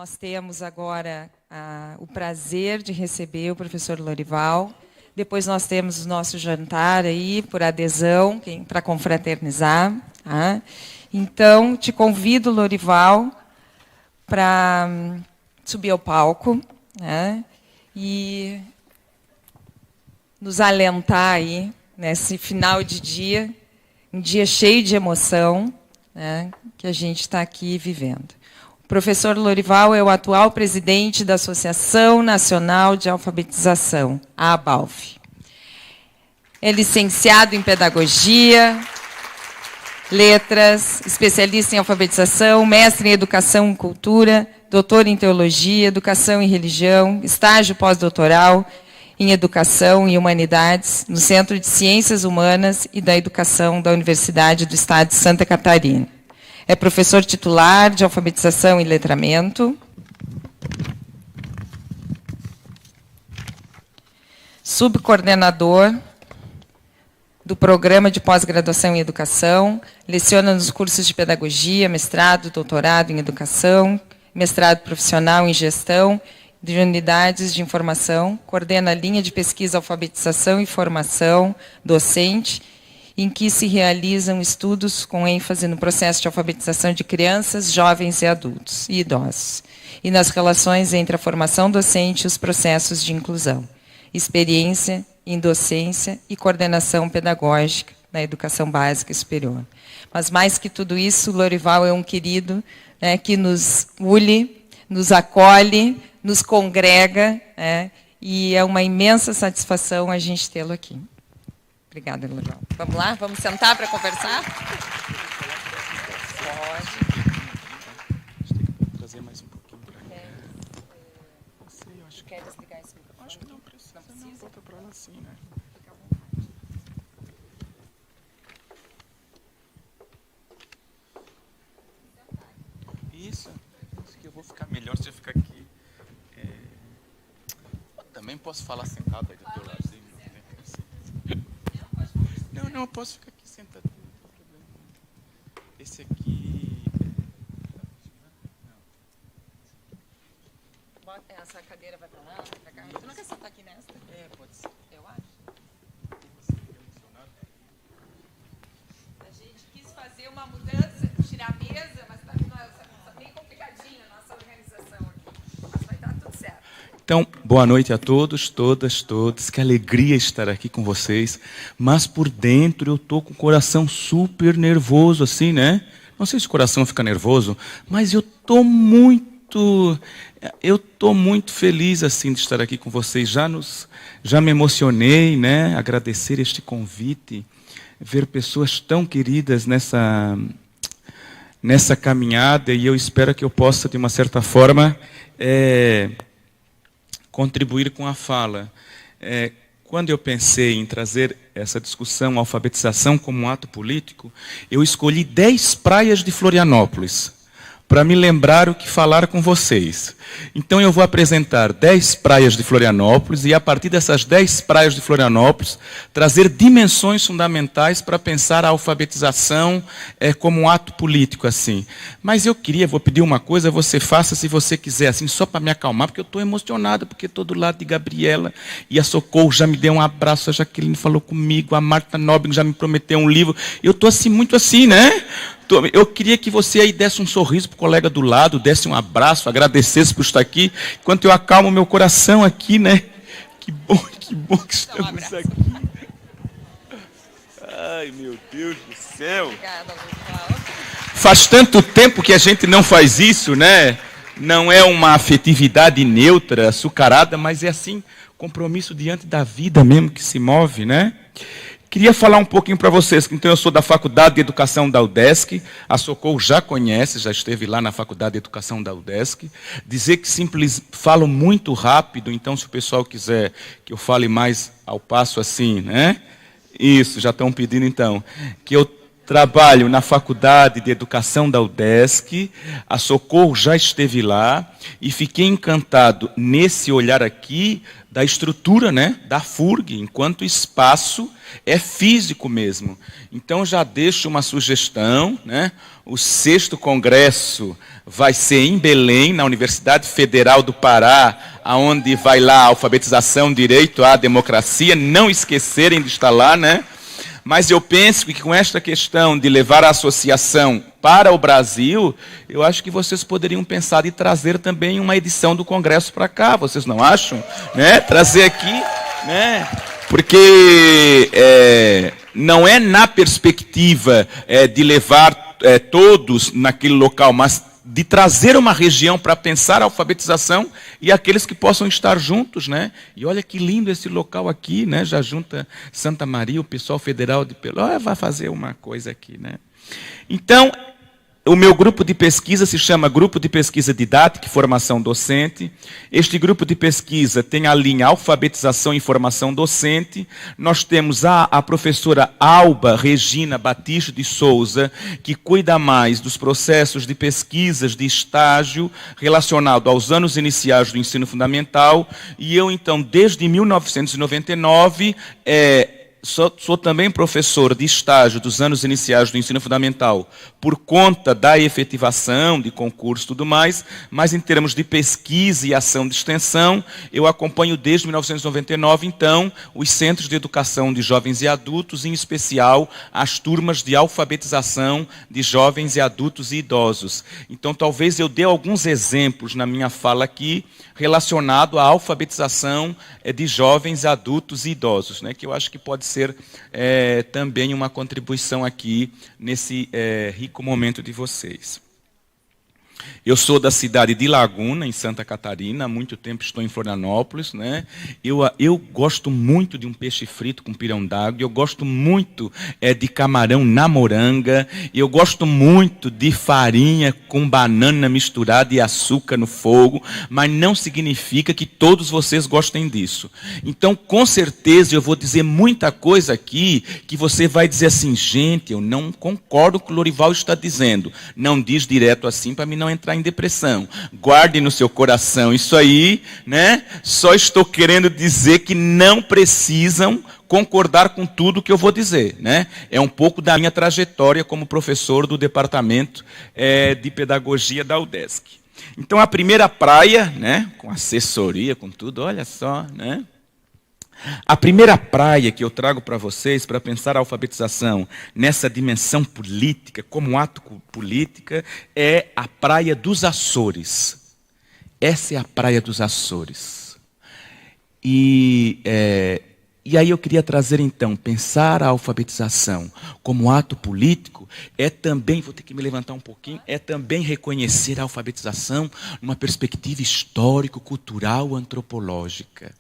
Nós temos agora o prazer de receber o professor Lorival. Depois nós temos o nosso jantar aí, por adesão, para confraternizar. Tá? Então, te convido, Lorival, para subir ao palco, né? E nos alentar aí, nesse final de dia, um dia cheio de emoção, né, que a gente está aqui vivendo. O professor Lorival é o atual presidente da Associação Nacional de Alfabetização, a ABALF. É licenciado em Pedagogia, Letras, especialista em Alfabetização, mestre em Educação e Cultura, doutor em Teologia, Educação e Religião, estágio pós-doutoral em Educação e Humanidades no Centro de Ciências Humanas e da Educação da Universidade do Estado de Santa Catarina. É professor titular de Alfabetização e Letramento. Subcoordenador do Programa de Pós-Graduação em Educação. Leciona nos cursos de Pedagogia, mestrado, doutorado em Educação, mestrado profissional em Gestão de Unidades de Informação. Coordena a linha de pesquisa Alfabetização e Formação Docente, em que se realizam estudos com ênfase no processo de alfabetização de crianças, jovens e adultos e idosos, e nas relações entre a formação docente e os processos de inclusão, experiência em docência e coordenação pedagógica na educação básica e superior. Mas, mais que tudo isso, Lorival é um querido, né, que nos une, nos acolhe, nos congrega, né, e é uma imensa satisfação a gente tê-lo aqui. Obrigada, Lorival. Vamos lá? Vamos sentar para conversar? Pode. Trazer mais um pouquinho para cá. Não sei, eu acho que... Quer desligar esse microfone? Acho que não precisa. Não, volta para lá assim, né? Isso. Acho que eu vou ficar melhor se eu ficar aqui. Eu também posso falar sentado aí do teu lado. Não, eu posso ficar aqui sentado. Não tem problema. Esse aqui... Essa cadeira vai para lá, para cá. Tu não quer sentar aqui nessa? Pode ser. Eu acho. A gente quis fazer uma mudança, tirar a mesa, mas está bem complicadinha a nossa organização aqui. Mas vai dar tudo certo. Então, boa noite a todos, todas, todos. Que alegria estar aqui com vocês. Mas por dentro eu estou com o coração super nervoso, assim, né? Não sei se o coração fica nervoso, mas eu estou muito feliz assim de estar aqui com vocês. Já me emocionei, né? Agradecer este convite, ver pessoas tão queridas nessa caminhada, e eu espero que eu possa, de uma certa forma, contribuir com a fala. Quando eu pensei em trazer essa discussão, alfabetização como um ato político, eu escolhi 10 praias de Florianópolis, para me lembrar o que falar com vocês. Então eu vou apresentar 10 praias de Florianópolis e, a partir dessas 10 praias de Florianópolis, trazer dimensões fundamentais para pensar a alfabetização como um ato político, assim. Mas eu vou pedir uma coisa, você faça se você quiser, assim, só para me acalmar, porque eu estou emocionado, porque estou do lado de Gabriela, e a Socorro já me deu um abraço, a Jaqueline falou comigo, a Marta Nobre já me prometeu um livro. Eu estou assim, muito assim, né? Eu queria que você aí desse um sorriso para o colega do lado, desse um abraço, agradecesse por estar aqui, enquanto eu acalmo meu coração aqui, né? Que bom que estamos aqui. Ai, meu Deus do céu. Obrigada, Lorival. Faz tanto tempo que a gente não faz isso, né? Não é uma afetividade neutra, açucarada, mas é assim, compromisso diante da vida mesmo que se move, né? Queria falar um pouquinho para vocês, então eu sou da Faculdade de Educação da UDESC, a Socorro já conhece, já esteve lá na Faculdade de Educação da UDESC. Dizer que falo muito rápido, então se o pessoal quiser que eu fale mais ao passo assim, né? Isso, já estão pedindo então. Que eu trabalho na Faculdade de Educação da UDESC, a Socorro já esteve lá, e fiquei encantado nesse olhar aqui da estrutura, né, da FURG, enquanto espaço é físico mesmo. Então já deixo uma sugestão, né, o 6º Congresso vai ser em Belém, na Universidade Federal do Pará, onde vai lá a alfabetização, direito à democracia, não esquecerem de estar lá, né? Mas eu penso que com esta questão de levar a associação para o Brasil, eu acho que vocês poderiam pensar em trazer também uma edição do Congresso para cá, vocês não acham? Né? Trazer aqui, né? Porque não é na perspectiva de levar todos naquele local, mas de trazer uma região para pensar a alfabetização e aqueles que possam estar juntos, né? E olha que lindo esse local aqui, né? Já junta Santa Maria, o pessoal federal de Pelotas, vai fazer uma coisa aqui, né? Então, o meu grupo de pesquisa se chama Grupo de Pesquisa Didática e Formação Docente. Este grupo de pesquisa tem a linha Alfabetização e Formação Docente. Nós temos a professora Alba Regina Batista de Souza, que cuida mais dos processos de pesquisas de estágio relacionado aos anos iniciais do ensino fundamental. E eu, então, desde 1999, sou também professor de estágio dos anos iniciais do ensino fundamental por conta da efetivação de concurso e tudo mais, mas em termos de pesquisa e ação de extensão, eu acompanho desde 1999, então, os centros de educação de jovens e adultos, em especial as turmas de alfabetização de jovens e adultos e idosos. Então, talvez eu dê alguns exemplos na minha fala aqui, relacionado à alfabetização de jovens, adultos e idosos, né, que eu acho que pode ser também uma contribuição aqui nesse rico momento de vocês. Eu sou da cidade de Laguna, em Santa Catarina, há muito tempo estou em Florianópolis, né? Eu gosto muito de um peixe frito com pirão d'água, eu gosto muito de camarão na moranga, eu gosto muito de farinha com banana misturada e açúcar no fogo, mas não significa que todos vocês gostem disso. Então, com certeza, eu vou dizer muita coisa aqui que você vai dizer assim, gente, eu não concordo com o que o Lorival está dizendo. Não diz direto assim para mim não entrar em depressão. Guarde no seu coração isso aí, né? Só estou querendo dizer que não precisam concordar com tudo que eu vou dizer, né? É um pouco da minha trajetória como professor do departamento de pedagogia da UDESC. Então a primeira praia, né? Com assessoria, com tudo, olha só, né? A primeira praia que eu trago para vocês, para pensar a alfabetização nessa dimensão política, como ato política, é a Praia dos Açores. Essa é a Praia dos Açores. E aí eu queria trazer, então, pensar a alfabetização como ato político, é também, vou ter que me levantar um pouquinho, é também reconhecer a alfabetização numa perspectiva histórico-cultural, antropológica.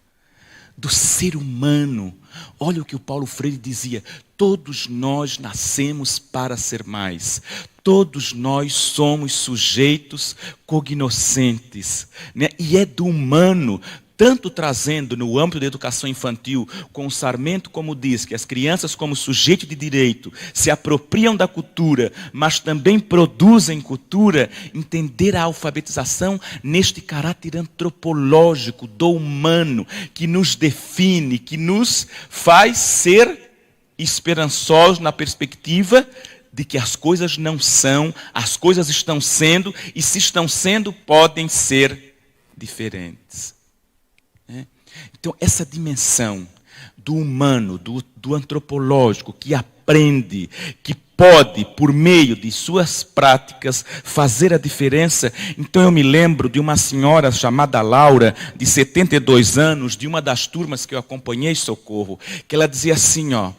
Do ser humano. Olha o que o Paulo Freire dizia, todos nós nascemos para ser mais, todos nós somos sujeitos cognoscentes, né? E é do humano, tanto trazendo no âmbito da educação infantil, com o Sarmento como diz, que as crianças como sujeito de direito se apropriam da cultura, mas também produzem cultura, entender a alfabetização neste caráter antropológico do humano, que nos define, que nos faz ser esperançosos na perspectiva de que as coisas não são, as coisas estão sendo, e se estão sendo, podem ser diferentes. Então, essa dimensão do humano, do antropológico, que aprende, que pode, por meio de suas práticas, fazer a diferença. Então, eu me lembro de uma senhora chamada Laura, de 72 anos, de uma das turmas que eu acompanhei, Socorro, que ela dizia assim, ó,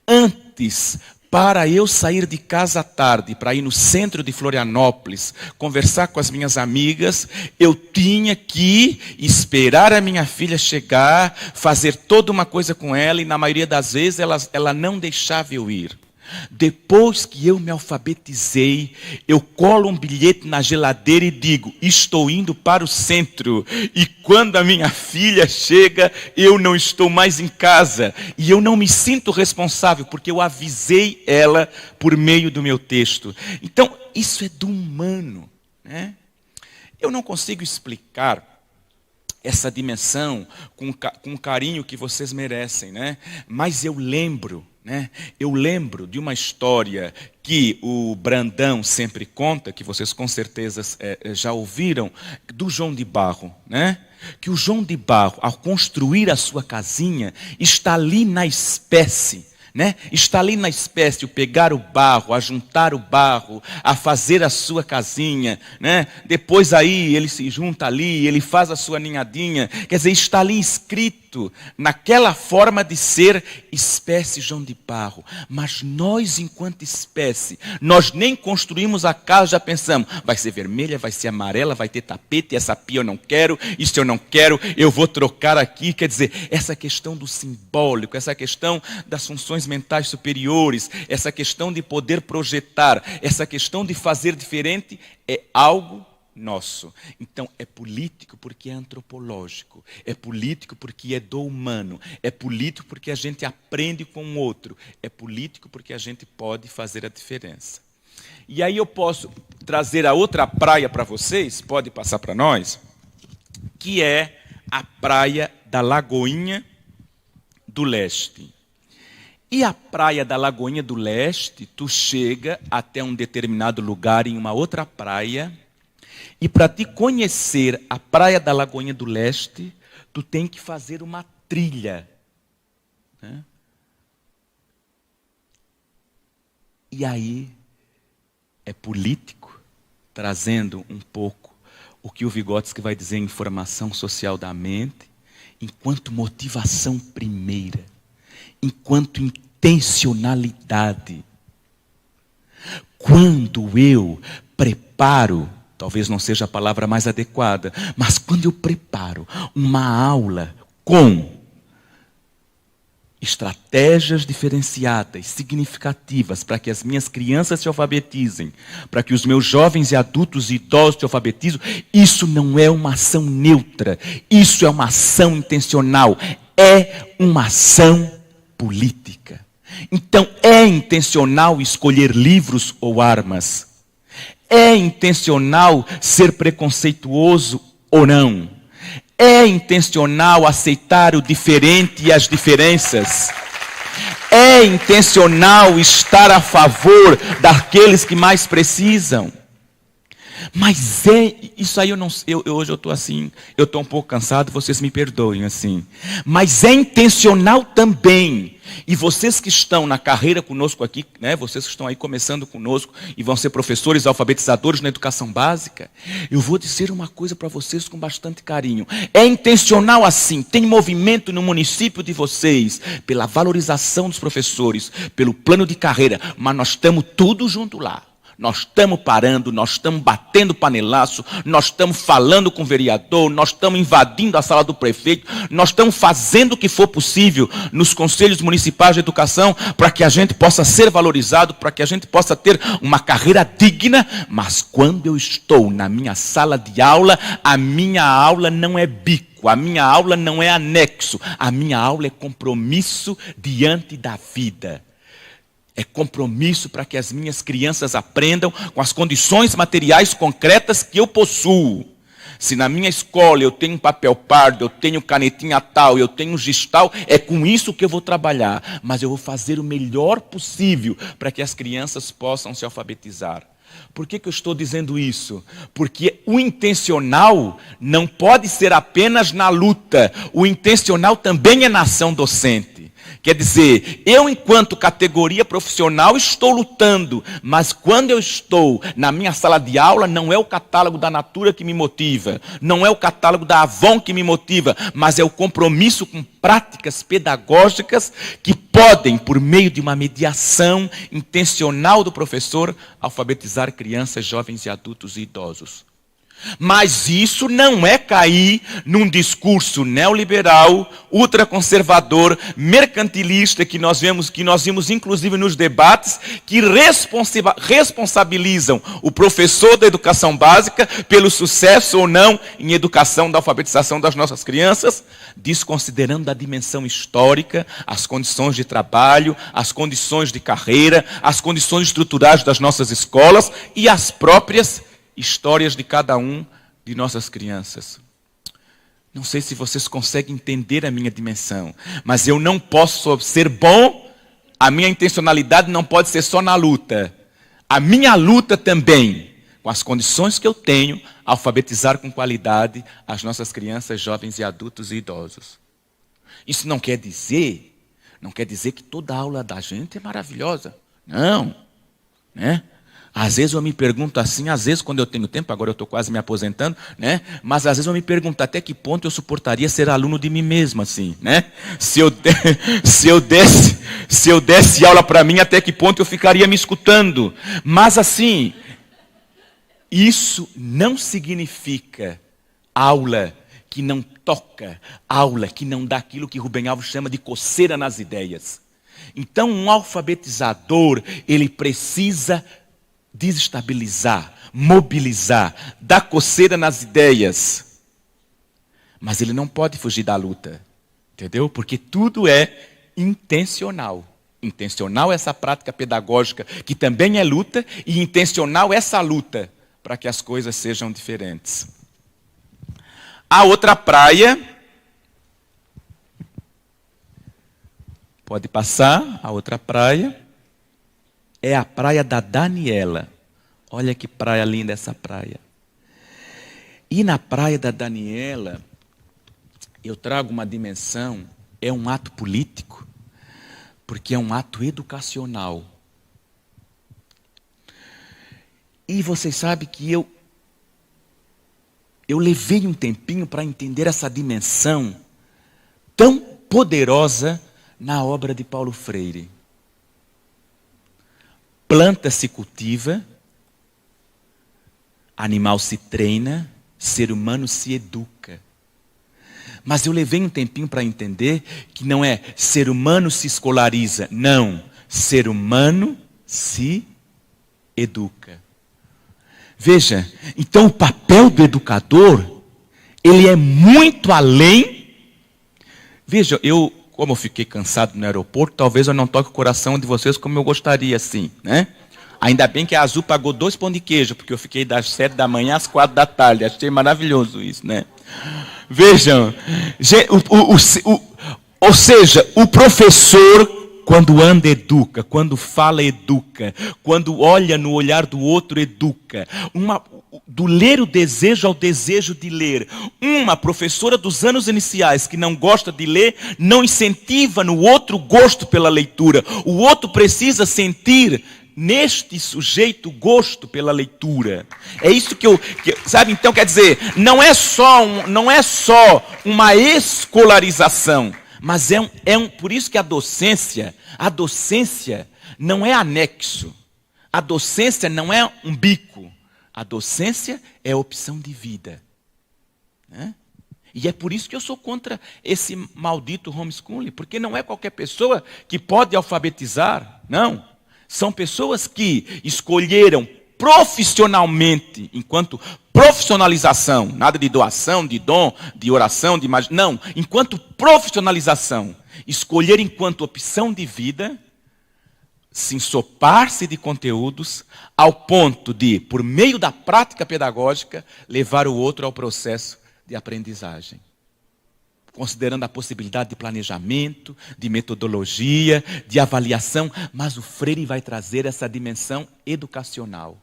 antes, para eu sair de casa à tarde, para ir no centro de Florianópolis, conversar com as minhas amigas, eu tinha que esperar a minha filha chegar, fazer toda uma coisa com ela, e na maioria das vezes ela não deixava eu ir. Depois que eu me alfabetizei, eu colo um bilhete na geladeira e digo, estou indo para o centro. E quando a minha filha chega, eu não estou mais em casa. E eu não me sinto responsável, porque eu avisei ela por meio do meu texto. Então, isso é do humano, né? Eu não consigo explicar essa dimensão com o carinho que vocês merecem, né? Mas eu lembro de uma história que o Brandão sempre conta, que vocês com certeza já ouviram, do João de Barro, né? Que o João de Barro, ao construir a sua casinha, está ali na espécie, né? Está ali na espécie, o pegar o barro, a juntar o barro, a fazer a sua casinha, né? Depois aí ele se junta ali, ele faz a sua ninhadinha. Quer dizer, está ali escrito naquela forma de ser espécie João de Barro. Mas nós, enquanto espécie, nós nem construímos a casa, já pensamos, vai ser vermelha, vai ser amarela, vai ter tapete, essa pia eu não quero, isso eu não quero, eu vou trocar aqui. Quer dizer, essa questão do simbólico, essa questão das funções mentais superiores, essa questão de poder projetar, essa questão de fazer diferente, é algo nosso. Então é político porque é antropológico, é político porque é do humano, é político porque a gente aprende com o outro, é político porque a gente pode fazer a diferença. E aí eu posso trazer a outra praia para vocês, pode passar para nós, que é a praia da Lagoinha do Leste. E a praia da Lagoinha do Leste, tu chega até um determinado lugar em uma outra praia, e para te conhecer a praia da Lagoinha do Leste, tu tem que fazer uma trilha, né? E aí é político, trazendo um pouco o que o Vygotsky vai dizer em formação social da mente, enquanto motivação primeira, enquanto intencionalidade. Quando eu preparo, talvez não seja a palavra mais adequada, mas quando eu preparo uma aula com estratégias diferenciadas, significativas, para que as minhas crianças se alfabetizem, para que os meus jovens e adultos e idosos se alfabetizem, isso não é uma ação neutra, isso é uma ação intencional, é uma ação política. Então é intencional escolher livros ou armas. É intencional ser preconceituoso ou não? É intencional aceitar o diferente e as diferenças? É intencional estar a favor daqueles que mais precisam? Mas isso aí hoje eu estou assim, eu estou um pouco cansado, vocês me perdoem assim. Mas é intencional também. E vocês que estão na carreira conosco aqui, né, vocês que estão aí começando conosco e vão ser professores, alfabetizadores na educação básica, eu vou dizer uma coisa para vocês com bastante carinho. É intencional assim, tem movimento no município de vocês, pela valorização dos professores, pelo plano de carreira, mas nós estamos tudo junto lá. Nós estamos parando, nós estamos batendo panelaço, nós estamos falando com o vereador, nós estamos invadindo a sala do prefeito, nós estamos fazendo o que for possível nos conselhos municipais de educação para que a gente possa ser valorizado, para que a gente possa ter uma carreira digna. Mas quando eu estou na minha sala de aula, a minha aula não é bico, a minha aula não é anexo, a minha aula é compromisso diante da vida. É compromisso para que as minhas crianças aprendam com as condições materiais concretas que eu possuo. Se na minha escola eu tenho papel pardo, eu tenho canetinha tal, eu tenho giz tal, é com isso que eu vou trabalhar. Mas eu vou fazer o melhor possível para que as crianças possam se alfabetizar. Por que eu estou dizendo isso? Porque o intencional não pode ser apenas na luta. O intencional também é na ação docente. Quer dizer, eu enquanto categoria profissional estou lutando, mas quando eu estou na minha sala de aula, não é o catálogo da Natura que me motiva, não é o catálogo da Avon que me motiva, mas é o compromisso com práticas pedagógicas que podem, por meio de uma mediação intencional do professor, alfabetizar crianças, jovens e adultos e idosos. Mas isso não é cair num discurso neoliberal, ultraconservador, mercantilista que nós vimos inclusive nos debates, que responsabilizam o professor da educação básica pelo sucesso ou não em educação da alfabetização das nossas crianças, desconsiderando a dimensão histórica, as condições de trabalho, as condições de carreira, as condições estruturais das nossas escolas e as próprias histórias de cada um de nossas crianças. Não sei se vocês conseguem entender a minha dimensão, mas eu não posso ser bom, a minha intencionalidade não pode ser só na luta. A minha luta também, com as condições que eu tenho, alfabetizar com qualidade as nossas crianças, jovens e adultos e idosos. Isso não quer dizer que toda aula da gente é maravilhosa. Não, né? Às vezes eu me pergunto assim, às vezes quando eu tenho tempo, agora eu estou quase me aposentando, né? Mas às vezes eu me pergunto até que ponto eu suportaria ser aluno de mim mesmo, assim, né? Se eu desse aula para mim, até que ponto eu ficaria me escutando. Mas assim, isso não significa aula que não toca, aula que não dá aquilo que Rubem Alves chama de coceira nas ideias. Então um alfabetizador, ele precisa desestabilizar, mobilizar, dar coceira nas ideias. Mas ele não pode fugir da luta, entendeu? Porque tudo é intencional. Intencional essa prática pedagógica, que também é luta, e intencional essa luta, para que as coisas sejam diferentes. A outra praia, pode passar, a outra praia, é a praia da Daniela. Olha que praia linda essa praia. E na praia da Daniela, eu trago uma dimensão, é um ato político, porque é um ato educacional. E vocês sabem que eu levei um tempinho para entender essa dimensão tão poderosa na obra de Paulo Freire. Planta se cultiva, animal se treina, ser humano se educa. Mas eu levei um tempinho para entender que não é ser humano se escolariza, não. Ser humano se educa. Veja, então o papel do educador, ele é muito além. Veja, como eu fiquei cansado no aeroporto, talvez eu não toque o coração de vocês como eu gostaria, assim, né? Ainda bem que a Azul pagou 2 pão de queijo, porque eu fiquei das 7 da manhã às 4 da tarde. Achei maravilhoso isso, né? Vejam, ou seja, o professor, quando anda, educa, quando fala, educa, quando olha no olhar do outro, educa. Do ler o desejo ao desejo de ler. Uma professora dos anos iniciais que não gosta de ler, não incentiva no outro gosto pela leitura. O outro precisa sentir neste sujeito gosto pela leitura. É isso que sabe? Então quer dizer, não é só uma escolarização, mas por isso que a docência não é anexo. A docência não é um bico. A docência é opção de vida. Né? E é por isso que eu sou contra esse maldito homeschooling, porque não é qualquer pessoa que pode alfabetizar, não. São pessoas que escolheram profissionalmente, enquanto profissionalização, nada de doação, de dom, de oração, de imagem, não, enquanto profissionalização, escolher enquanto opção de vida, se ensopar-se de conteúdos, ao ponto de, por meio da prática pedagógica, levar o outro ao processo de aprendizagem. Considerando a possibilidade de planejamento, de metodologia, de avaliação, mas o Freire vai trazer essa dimensão educacional.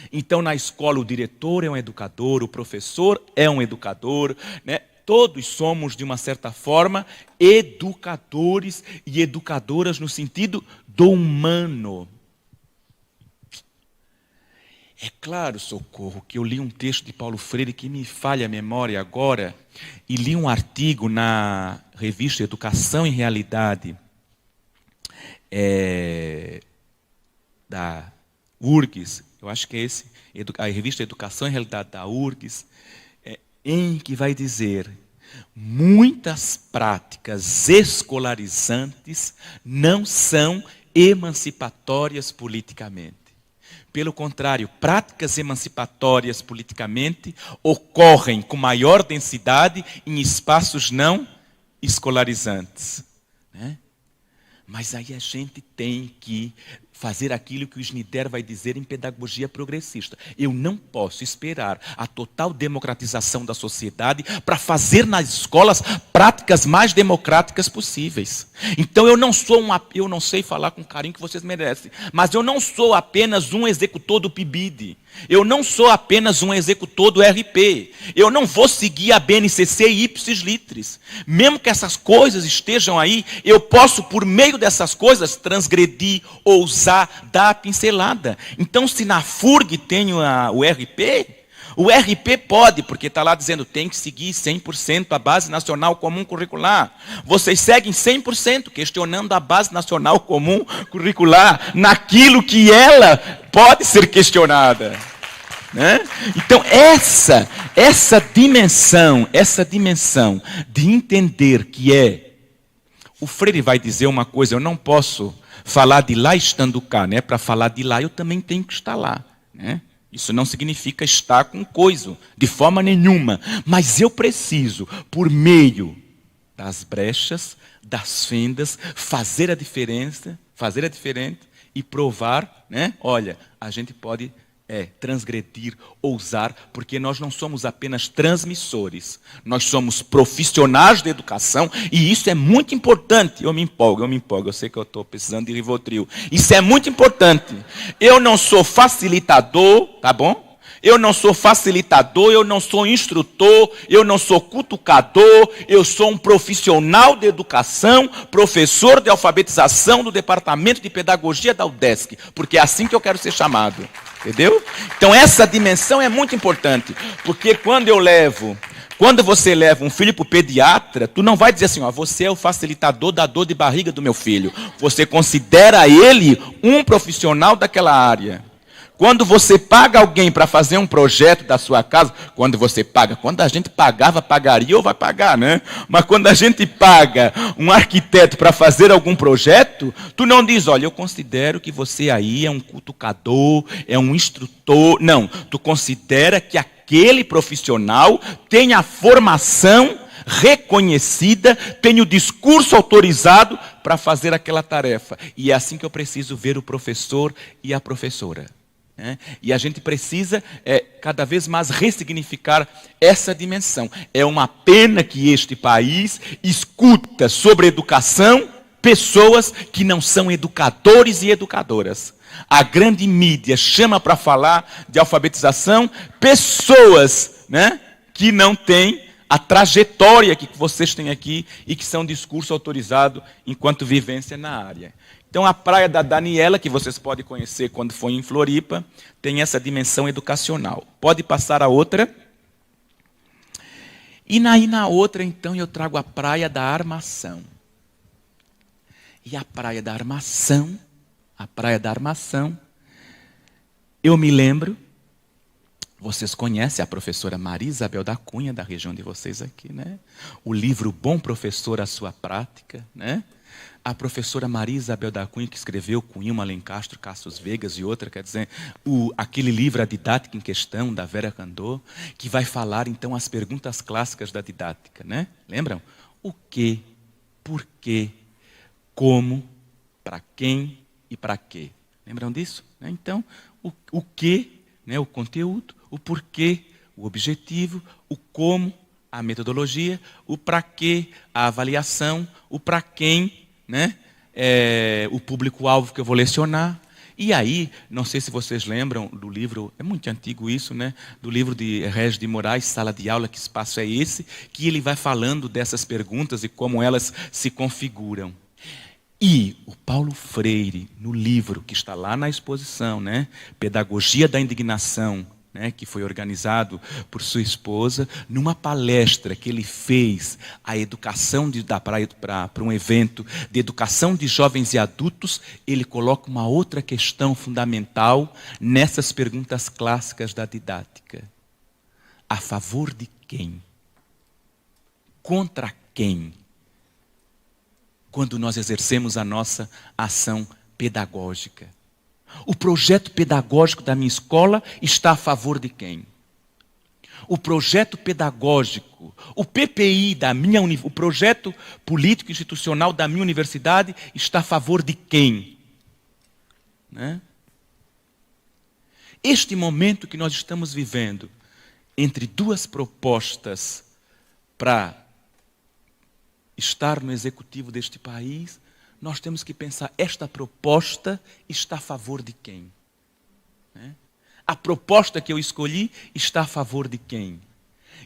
Então, na escola, o diretor é um educador, o professor é um educador, né? Todos somos, de uma certa forma, educadores e educadoras no sentido do humano. É claro, Socorro, que eu li um texto de Paulo Freire que me falha a memória agora, e li um artigo na revista Educação em Realidade, da URGS, eu acho que é esse, a revista Educação e Realidade da URGS, em que vai dizer: muitas práticas escolarizantes não são emancipatórias politicamente. Pelo contrário, práticas emancipatórias politicamente ocorrem com maior densidade em espaços não escolarizantes, né? Mas aí a gente tem que fazer aquilo que o Schneider vai dizer em pedagogia progressista. Eu não posso esperar a total democratização da sociedade para fazer nas escolas práticas mais democráticas possíveis. Então eu não sei falar com o carinho que vocês merecem, mas eu não sou apenas um executor do PIBID. Eu não sou apenas um executor do RP. Eu não vou seguir a BNCC e ipsis litteris. Mesmo que essas coisas estejam aí, eu posso, por meio dessas coisas, transgredir, ousar, dar a pincelada. Então, se na FURG tem o RP pode, porque está lá dizendo tem que seguir 100% a Base Nacional Comum Curricular. Vocês seguem 100%, questionando a Base Nacional Comum Curricular naquilo que ela pode ser questionada, né? Então, essa dimensão de entender que o Freire vai dizer uma coisa: eu não posso falar de lá estando cá, né? Para falar de lá, eu também tenho que estar lá, né? Isso não significa estar com coisa, de forma nenhuma. Mas eu preciso, por meio das brechas, das fendas, fazer a diferença e provar, né? Olha, a gente pode transgredir, ousar, porque nós não somos apenas transmissores, nós somos profissionais da educação, e isso é muito importante. Eu me empolgo, eu sei que eu estou precisando de Rivotril. Isso é muito importante. Eu não sou facilitador, tá bom? Eu não sou facilitador, eu não sou instrutor, eu não sou cutucador, eu sou um profissional de educação, professor de alfabetização do Departamento de Pedagogia da UDESC, porque é assim que eu quero ser chamado, entendeu? Então essa dimensão é muito importante, porque quando você leva um filho para o pediatra, tu não vai dizer assim, você é o facilitador da dor de barriga do meu filho. Você considera ele um profissional daquela área. Quando você paga alguém para fazer um projeto da sua casa, quando a gente pagaria ou vai pagar, né? Mas quando a gente paga um arquiteto para fazer algum projeto, tu não diz, olha, eu considero que você aí é um cutucador, é um instrutor. Não, tu considera que aquele profissional tem a formação reconhecida, tem o discurso autorizado para fazer aquela tarefa. E é assim que eu preciso ver o professor e a professora. E a gente precisa cada vez mais ressignificar essa dimensão. É uma pena que este país escuta sobre educação pessoas que não são educadores e educadoras. A grande mídia chama para falar de alfabetização pessoas, né, que não têm a trajetória que vocês têm aqui e que são discurso autorizado enquanto vivência na área. Então, a Praia da Daniela, que vocês podem conhecer quando for em Floripa, tem essa dimensão educacional. Pode passar a outra. E na outra, então, eu trago a Praia da Armação. E a Praia da Armação, eu me lembro, vocês conhecem a professora Maria Isabel da Cunha, da região de vocês aqui, né? O livro Bom Professor, a Sua Prática, né? A professora Maria Isabel da Cunha, que escreveu Cunha, Alencastro, Cassius Vegas e outra, quer dizer, aquele livro A Didática em Questão, da Vera Candor, que vai falar, então, as perguntas clássicas da didática, né? Lembram? O que, por quê, como, para quem e para quê. Lembram disso? Então, o que, né, o conteúdo, o porquê, o objetivo, o como, a metodologia, o para quê, a avaliação, o para quem, né? O público-alvo que eu vou lecionar. E aí, não sei se vocês lembram do livro, é muito antigo isso, né? Do livro de Regis de Moraes, Sala de Aula, Que Espaço é Esse? Que ele vai falando dessas perguntas e como elas se configuram. E o Paulo Freire, no livro que está lá na exposição, né? Pedagogia da Indignação, né, que foi organizado por sua esposa, numa palestra que ele fez a educação para um evento de educação de jovens e adultos, ele coloca uma outra questão fundamental nessas perguntas clássicas da didática. A favor de quem? Contra quem? Quando nós exercemos a nossa ação pedagógica. O projeto pedagógico da minha escola está a favor de quem? O projeto pedagógico, o PPI o projeto político institucional da minha universidade está a favor de quem? Né? Este momento que nós estamos vivendo, entre duas propostas para estar no executivo deste país, nós temos que pensar, esta proposta está a favor de quem? A proposta que eu escolhi está a favor de quem?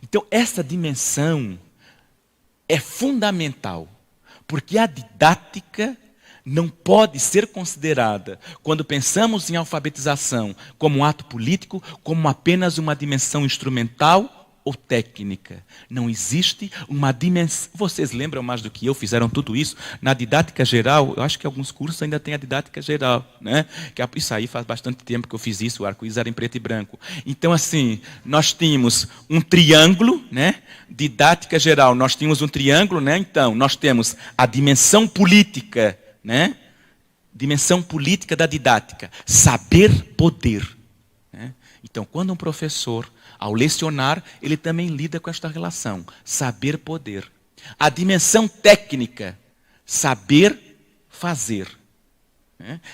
Então, essa dimensão é fundamental, porque a didática não pode ser considerada, quando pensamos em alfabetização, como um ato político, como apenas uma dimensão instrumental ou técnica. Não existe uma dimensão. Vocês lembram mais do que eu, fizeram tudo isso na didática geral. Eu acho que alguns cursos ainda têm a didática geral, né? Isso aí faz bastante tempo que eu fiz isso, o arco-íris era em preto e branco. Então, assim, nós tínhamos um triângulo, né? Didática geral, nós tínhamos um triângulo, né? Então, nós temos a dimensão política, né? Dimensão política da didática, saber poder, né? Então, quando um professor, ao lecionar, ele também lida com esta relação, saber poder. A dimensão técnica, saber fazer.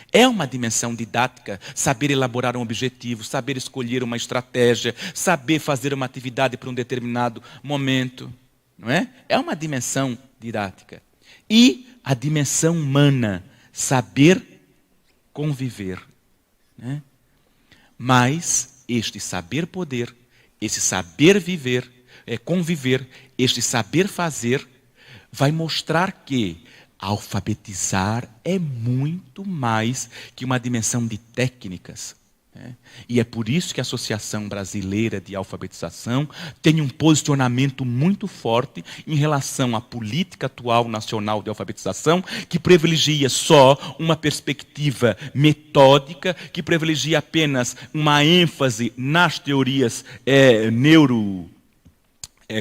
É uma dimensão didática, saber elaborar um objetivo, saber escolher uma estratégia, saber fazer uma atividade para um determinado momento. Não é? É uma dimensão didática. E a dimensão humana, saber conviver. Né? Mas este saber poder, esse saber viver, conviver, este saber fazer, vai mostrar que alfabetizar é muito mais que uma dimensão de técnicas. E é por isso que a Associação Brasileira de Alfabetização tem um posicionamento muito forte em relação à política atual nacional de alfabetização, que privilegia só uma perspectiva metódica, que privilegia apenas uma ênfase nas teorias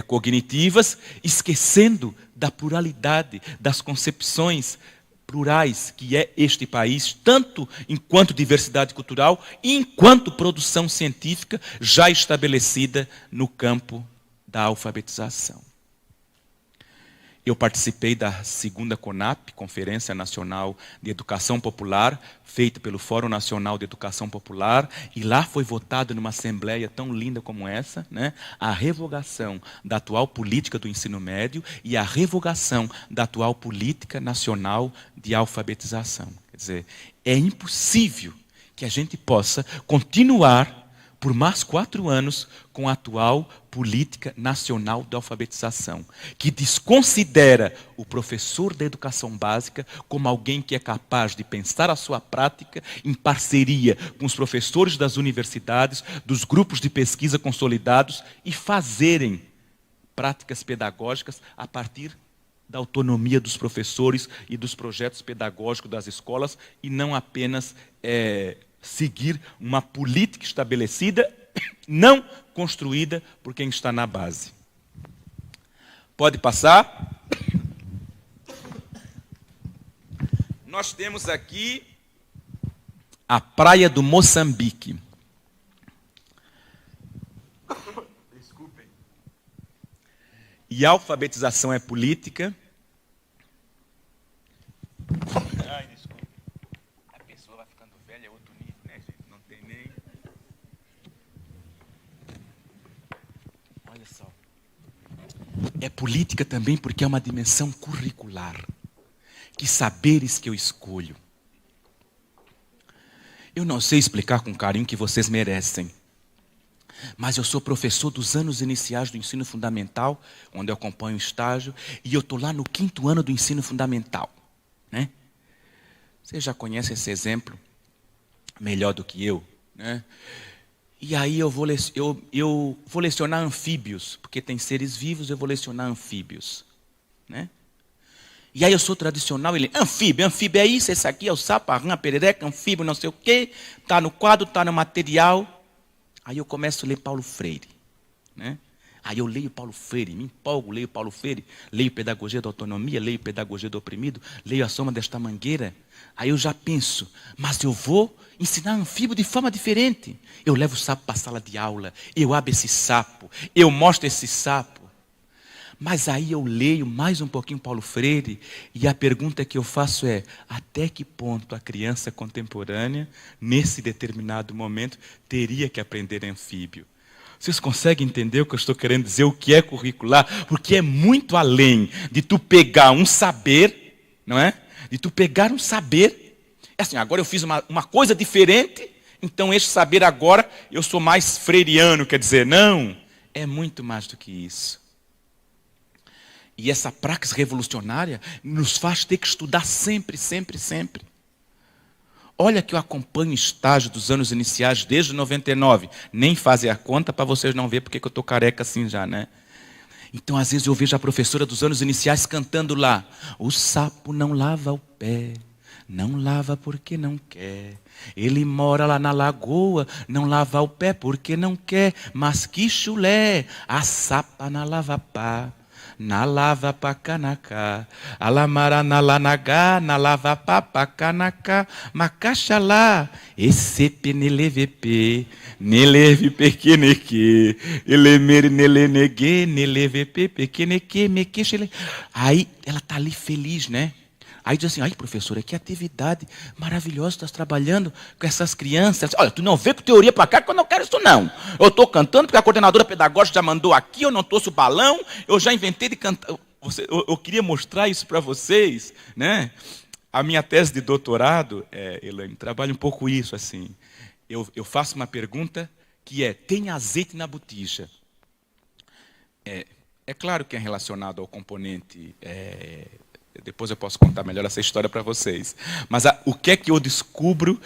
cognitivas, esquecendo da pluralidade, das concepções plurais que é este país, tanto enquanto diversidade cultural e enquanto produção científica já estabelecida no campo da alfabetização. Eu participei da 2ª CONAP, Conferência Nacional de Educação Popular, feita pelo Fórum Nacional de Educação Popular, e lá foi votado numa assembleia tão linda como essa, né, a revogação da atual política do ensino médio e a revogação da atual política nacional de alfabetização. Quer dizer, é impossível que a gente possa continuar por mais 4 anos com a atual política nacional de alfabetização, que desconsidera o professor da educação básica como alguém que é capaz de pensar a sua prática em parceria com os professores das universidades, dos grupos de pesquisa consolidados e fazerem práticas pedagógicas a partir da autonomia dos professores e dos projetos pedagógicos das escolas e não apenas seguir uma política estabelecida, não construída por quem está na base. Pode passar? Nós temos aqui a praia do Moçambique. Desculpem. E a alfabetização é política. Ai, desculpa. A pessoa vai ficando velha, é outro nível, né, gente? Não tem nem... Olha só. É política também porque é uma dimensão curricular. Que saberes que eu escolho. Eu não sei explicar com o carinho que vocês merecem. Mas eu sou professor dos anos iniciais do ensino fundamental, onde eu acompanho o estágio, e eu estou lá no 5º ano do ensino fundamental. Né? Você já conhece esse exemplo melhor do que eu. Né? E aí eu vou lecionar anfíbios, porque tem seres vivos, eu vou lecionar anfíbios, né? E aí eu sou tradicional, ele, anfíbio é isso, esse aqui é o sapo, a rã, a perereca, anfíbio, não sei o quê, está no quadro, está no material. Aí eu começo a ler Paulo Freire, né? Aí eu leio Paulo Freire, me empolgo, leio Paulo Freire, leio Pedagogia da Autonomia, leio Pedagogia do Oprimido, leio A Soma desta Mangueira. Aí eu já penso, mas eu vou ensinar anfíbio de forma diferente. Eu levo o sapo para a sala de aula, eu abro esse sapo, eu mostro esse sapo. Mas aí eu leio mais um pouquinho Paulo Freire e a pergunta que eu faço é, até que ponto a criança contemporânea, nesse determinado momento, teria que aprender anfíbio? Vocês conseguem entender o que eu estou querendo dizer, o que é curricular? Porque é muito além de tu pegar um saber, não é? De tu pegar um saber, é assim, agora eu fiz uma coisa diferente, então este saber agora eu sou mais freiriano, quer dizer, não, é muito mais do que isso. E essa praxis revolucionária nos faz ter que estudar sempre, sempre, sempre. Olha que eu acompanho o estágio dos anos iniciais desde 99. Nem fazer a conta para vocês não verem porque eu estou careca assim já, né? Então, às vezes, eu vejo a professora dos anos iniciais cantando lá. O sapo não lava o pé, não lava porque não quer. Ele mora lá na lagoa, não lava o pé porque não quer. Mas que chulé, a sapa na lava pá. Na lava pa canacá, alamara na lanagá, na lava pa pa canacá, macaxalá, esse penelevepe, neleve pequeneque, elemere nelenegue, nelevepe pequeneque, mequexele. Aí ela está ali feliz, né? Aí diz assim, ai professora, que atividade maravilhosa, estás trabalhando com essas crianças. Olha, tu não vê com teoria para cá que eu não quero isso não. Eu estou cantando porque a coordenadora pedagógica já mandou aqui, eu não trouxe o balão, eu já inventei de cantar. Eu queria mostrar isso para vocês, né? A minha tese de doutorado, Elaine, trabalha um pouco isso assim. Eu faço uma pergunta que é, tem azeite na botija? É claro que é relacionado ao componente... Depois eu posso contar melhor essa história para vocês. Mas o que é que eu descubro?